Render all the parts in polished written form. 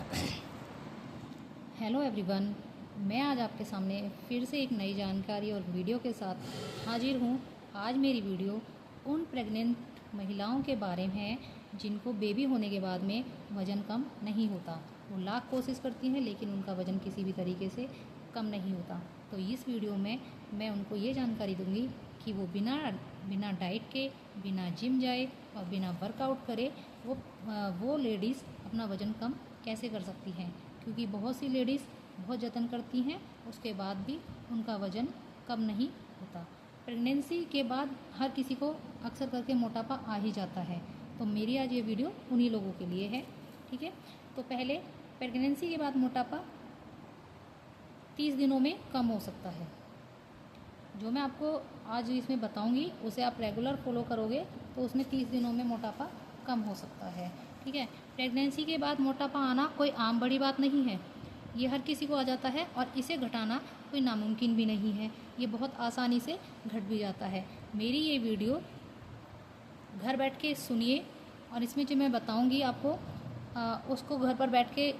Hello everyone, मैं आज आपके सामने फिर से एक नई जानकारी और वीडियो के साथ हाजिर हूँ। आज मेरी वीडियो उन प्रेग्नेंट महिलाओं के बारे में है जिनको बेबी होने के बाद में वज़न कम नहीं होता। वो लाख कोशिश करती हैं लेकिन उनका वज़न किसी भी तरीके से कम नहीं होता। तो इस वीडियो में मैं उनको ये जानकारी दूँगी कि वो बिना डाइट के, बिना जिम जाए और बिना वर्कआउट करे वो लेडीज़ अपना वज़न कम कैसे कर सकती हैं। क्योंकि बहुत सी लेडीज़ बहुत जतन करती हैं, उसके बाद भी उनका वज़न कम नहीं होता। प्रेगनेंसी के बाद हर किसी को अक्सर करके मोटापा आ ही जाता है। तो मेरी आज ये वीडियो उन्हीं लोगों के लिए है। ठीक है, तो पहले प्रेगनेंसी के बाद मोटापा 30 दिनों में कम हो सकता है। जो मैं आपको आज इसमें बताऊंगी उसे आप रेगुलर फॉलो करोगे तो उसमें 30 दिनों में मोटापा कम हो सकता है। ठीक है, प्रेगनेंसी के बाद मोटापा आना कोई आम बड़ी बात नहीं है। ये हर किसी को आ जाता है और इसे घटाना कोई नामुमकिन भी नहीं है। ये बहुत आसानी से घट भी जाता है। मेरी ये वीडियो घर बैठ के सुनिए और इसमें जो मैं बताऊंगी आपको उसको घर पर बैठ के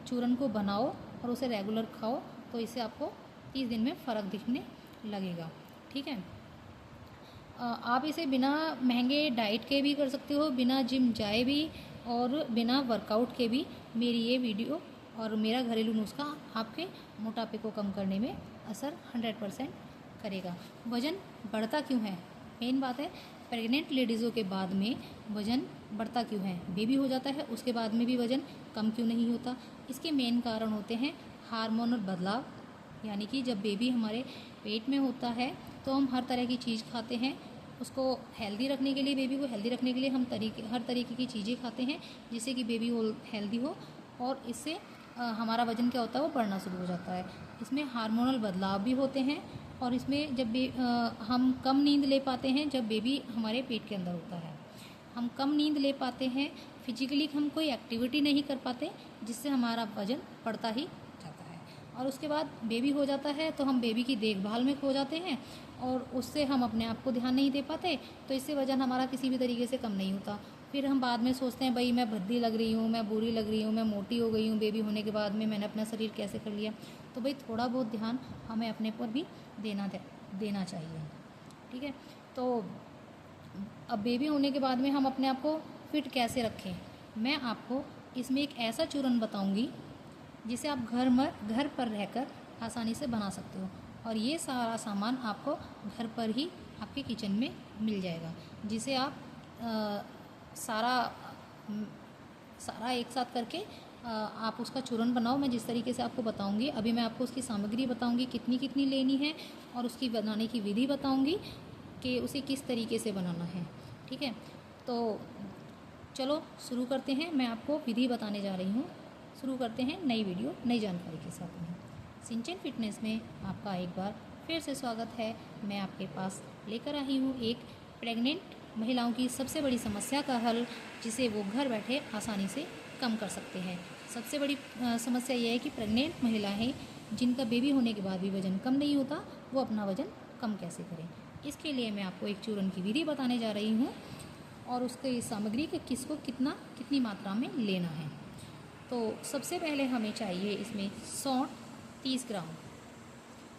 चूरन को बनाओ और उसे रेगुलर खाओ, तो इससे आपको 30 दिन में फ़र्क दिखने लगेगा। ठीक है, आप इसे बिना महंगे डाइट के भी कर सकते हो, बिना जिम जाए भी और बिना वर्कआउट के भी। मेरी ये वीडियो और मेरा घरेलू नुस्खा आपके मोटापे को कम करने में असर 100% करेगा। वज़न बढ़ता क्यों है? मेन बात है, प्रेग्नेंट लेडीज़ों के बाद में वज़न बढ़ता क्यों है? बेबी हो जाता है उसके बाद में भी वज़न कम क्यों नहीं होता? इसके मेन कारण होते हैं हार्मोनल बदलाव। यानी कि जब बेबी हमारे पेट में होता है तो हम हर तरह की चीज़ खाते हैं। उसको हेल्दी रखने के लिए, बेबी को हेल्दी रखने के लिए हम हर तरीके की चीज़ें खाते हैं जिससे कि बेबी हेल्दी हो, और इससे हमारा वज़न क्या होता है, वो बढ़ना शुरू हो जाता है। इसमें हार्मोनल बदलाव भी होते हैं और इसमें जब हम कम नींद ले पाते हैं जब बेबी हमारे पेट के अंदर होता है। हम कम नींद ले पाते हैं, फिजिकली हम कोई एक्टिविटी नहीं कर पाते, जिससे हमारा वज़न बढ़ता ही जाता है। और उसके बाद बेबी हो जाता है तो हम बेबी की देखभाल में खो जाते हैं और उससे हम अपने आप को ध्यान नहीं दे पाते, तो इससे वज़न हमारा किसी भी तरीके से कम नहीं होता। फिर हम बाद में सोचते हैं भाई मैं भद्दी लग रही हूँ, मैं बुरी लग रही हूँ, मैं मोटी हो गई हूँ बेबी होने के बाद में, मैंने अपना शरीर कैसे कर लिया। तो भाई थोड़ा बहुत ध्यान हमें अपने पर भी देना चाहिए। ठीक है, तो अब बेबी होने के बाद में हम अपने आप को फिट कैसे रखें, मैं आपको इसमें एक ऐसा चूरन बताऊंगी जिसे आप घर पर रहकर आसानी से बना सकते हो। और ये सारा सामान आपको घर पर ही आपके किचन में मिल जाएगा, जिसे आप सारा एक साथ करके आप उसका चूरन बनाओ। मैं जिस तरीके से आपको बताऊंगी, अभी मैं आपको उसकी सामग्री बताऊंगी कितनी कितनी लेनी है और उसकी बनाने की विधि बताऊंगी कि उसे किस तरीके से बनाना है। ठीक है, तो चलो शुरू करते हैं। मैं आपको विधि बताने जा रही हूँ। शुरू करते हैं नई वीडियो नई जानकारी के साथ में। सिंचन फिटनेस में आपका एक बार फिर से स्वागत है। मैं आपके पास लेकर आई हूँ एक प्रेग्नेंट महिलाओं की सबसे बड़ी समस्या का हल, जिसे वो घर बैठे आसानी से कम कर सकते हैं। सबसे बड़ी समस्या यह है कि प्रेग्नेंट महिलाएं जिनका बेबी होने के बाद भी वज़न कम नहीं होता, वो अपना वज़न कम कैसे करें। इसके लिए मैं आपको एक चूरन की विधि बताने जा रही हूँ और उसकी सामग्री के कितनी मात्रा में लेना है। तो सबसे पहले हमें चाहिए इसमें सौंठ 30 ग्राम।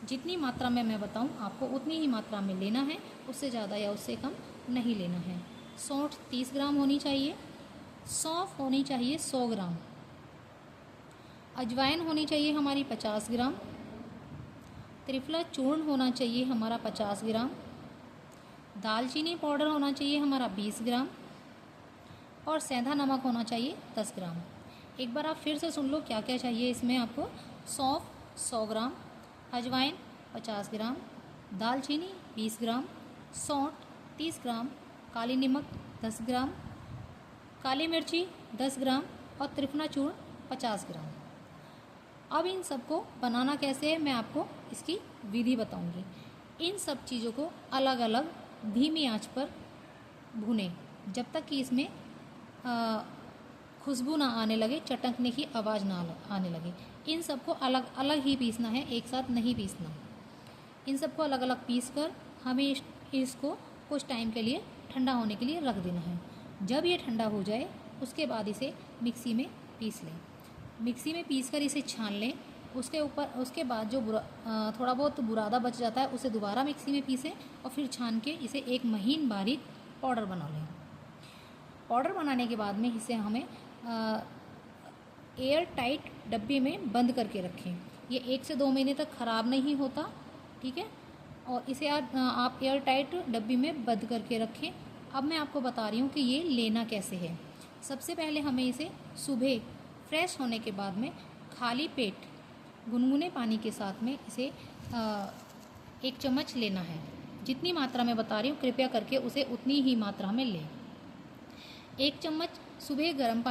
जितनी मात्रा में मैं बताऊं आपको उतनी ही मात्रा में लेना है, उससे ज़्यादा या उससे कम नहीं लेना है। सौंठ 30 ग्राम होनी चाहिए। सौंफ होनी चाहिए 100 ग्राम। अजवाइन होनी चाहिए हमारी 50 ग्राम। त्रिफला चूर्ण होना चाहिए हमारा 50 ग्राम। दालचीनी पाउडर होना चाहिए हमारा 20 ग्राम और सेंधा नमक होना चाहिए 10 ग्राम। एक बार आप फिर से सुन लो क्या क्या चाहिए इसमें आपको। सौंफ 100 ग्राम, अजवाइन 50 ग्राम, दालचीनी 20 ग्राम, सौंठ 30 ग्राम, काली नमक 10 ग्राम, काली मिर्ची 10 ग्राम और त्रिफला चूर्ण 50 ग्राम। अब इन सबको बनाना कैसे है मैं आपको इसकी विधि बताऊंगी। इन सब चीज़ों को अलग अलग धीमी आंच पर भूनें जब तक कि इसमें खुशबू ना आने लगे, चटकने की आवाज़ ना आने लगे। इन सबको अलग अलग ही पीसना है, एक साथ नहीं पीसना। इन सबको अलग अलग पीस कर हमें इसको कुछ टाइम के लिए ठंडा होने के लिए रख देना है। जब ये ठंडा हो जाए उसके बाद इसे मिक्सी में पीस लें। मिक्सी में पीसकर इसे छान लें। उसके बाद जो थोड़ा बहुत बुरादा बच जाता है उसे दोबारा मिक्सी में पीसें और फिर छान के इसे एक महीन बारीक पाउडर बना लें। पाउडर बनाने के बाद में इसे हमें एयर टाइट डब्बे में बंद करके रखें। ये 1 से 2 महीने तक ख़राब नहीं होता, ठीक है। और इसे आप एयर टाइट डब्बे में बंद करके रखें। अब मैं आपको बता रही हूँ कि ये लेना कैसे है। सबसे पहले हमें इसे सुबह फ्रेश होने के बाद में खाली पेट गुनगुने पानी के साथ में इसे 1 चम्मच लेना है। जितनी मात्रा में बता रही हूँ कृपया करके उसे उतनी ही मात्रा में लें। 1 चम्मच सुबह गर्म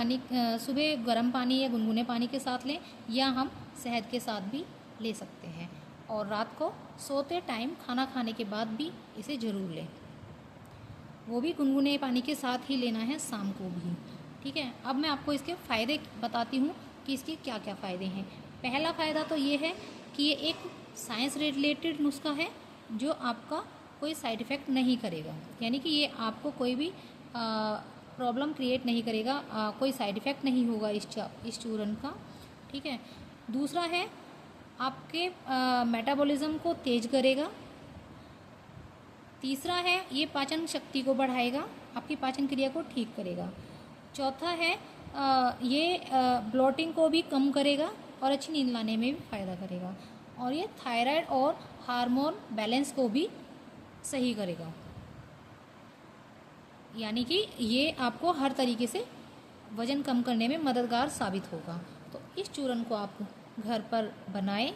पानी या गुनगुने पानी के साथ लें, या हम शहद के साथ भी ले सकते हैं। और रात को सोते टाइम खाना खाने के बाद भी इसे ज़रूर लें। वो भी गुनगुने पानी के साथ ही लेना है, शाम को भी, ठीक है। अब मैं आपको इसके फ़ायदे बताती हूँ कि इसके क्या क्या फ़ायदे हैं। पहला फ़ायदा तो ये है कि ये एक साइंस रिलेटेड नुस्खा है जो आपका कोई साइड इफ़ेक्ट नहीं करेगा, यानी कि ये आपको कोई भी प्रॉब्लम क्रिएट नहीं करेगा, कोई साइड इफ़ेक्ट नहीं होगा इस चूर्ण का, ठीक है। दूसरा है आपके मेटाबॉलिज्म को तेज़ करेगा। तीसरा है ये पाचन शक्ति को बढ़ाएगा, आपकी पाचन क्रिया को ठीक करेगा। चौथा है ये ब्लोटिंग को भी कम करेगा और अच्छी नींद लाने में भी फ़ायदा करेगा। और ये थायराइड और हार्मोन बैलेंस को भी सही करेगा, यानी कि ये आपको हर तरीके से वज़न कम करने में मददगार साबित होगा। तो इस चूर्ण को आप घर पर बनाएं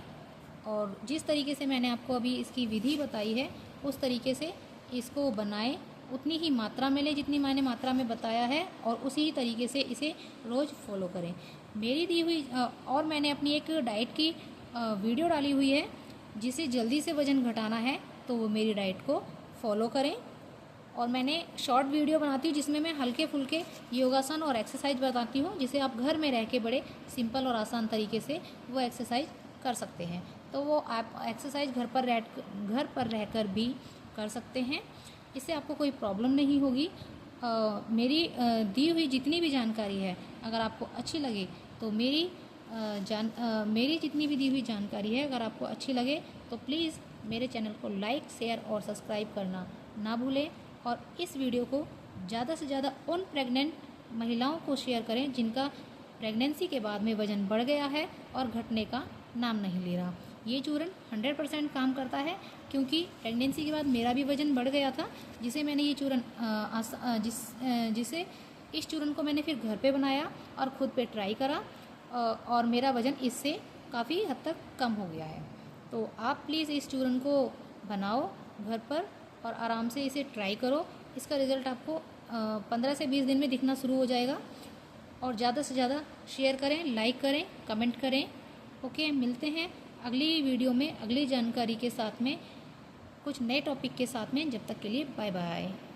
और जिस तरीके से मैंने आपको अभी इसकी विधि बताई है उस तरीके से इसको बनाएं। उतनी ही मात्रा में लें जितनी मैंने मात्रा में बताया है और उसी तरीके से इसे रोज़ फॉलो करें। मेरी दी हुई और मैंने अपनी एक डाइट की वीडियो डाली हुई है, जिसे जल्दी से वज़न घटाना है तो वो मेरी डाइट को फॉलो करें। और मैंने शॉर्ट वीडियो बनाती हूँ जिसमें मैं हल्के फुल्के योगासन और एक्सरसाइज बताती हूँ, जिसे आप घर में रह के बड़े सिंपल और आसान तरीके से वो एक्सरसाइज कर सकते हैं। तो वो आप एक्सरसाइज घर पर रहकर भी कर सकते हैं, इससे आपको कोई प्रॉब्लम नहीं होगी। मेरी दी हुई जितनी भी जानकारी है अगर आपको अच्छी लगे तो मेरी जितनी भी दी हुई जानकारी है अगर आपको अच्छी लगे तो प्लीज़ मेरे चैनल को लाइक, शेयर और सब्सक्राइब करना ना भूलें। और इस वीडियो को ज़्यादा से ज़्यादा उन प्रेग्नेंट महिलाओं को शेयर करें जिनका प्रेगनेंसी के बाद में वज़न बढ़ गया है और घटने का नाम नहीं ले रहा। ये चूर्ण 100% काम करता है, क्योंकि प्रेगनेंसी के बाद मेरा भी वज़न बढ़ गया था, जिसे मैंने ये चूर्ण इस चूर्ण को मैंने फिर घर पे बनाया और ख़ुद पे ट्राई करा और मेरा वज़न इससे काफ़ी हद तक कम हो गया है। तो आप प्लीज़ इस चूर्ण को बनाओ घर पर और आराम से इसे ट्राई करो। इसका रिज़ल्ट आपको 15 से 20 दिन में दिखना शुरू हो जाएगा। और ज़्यादा से ज़्यादा शेयर करें, लाइक करें, कमेंट करें। ओके, मिलते हैं अगली वीडियो में अगली जानकारी के साथ में, कुछ नए टॉपिक के साथ में। जब तक के लिए बाय बाय।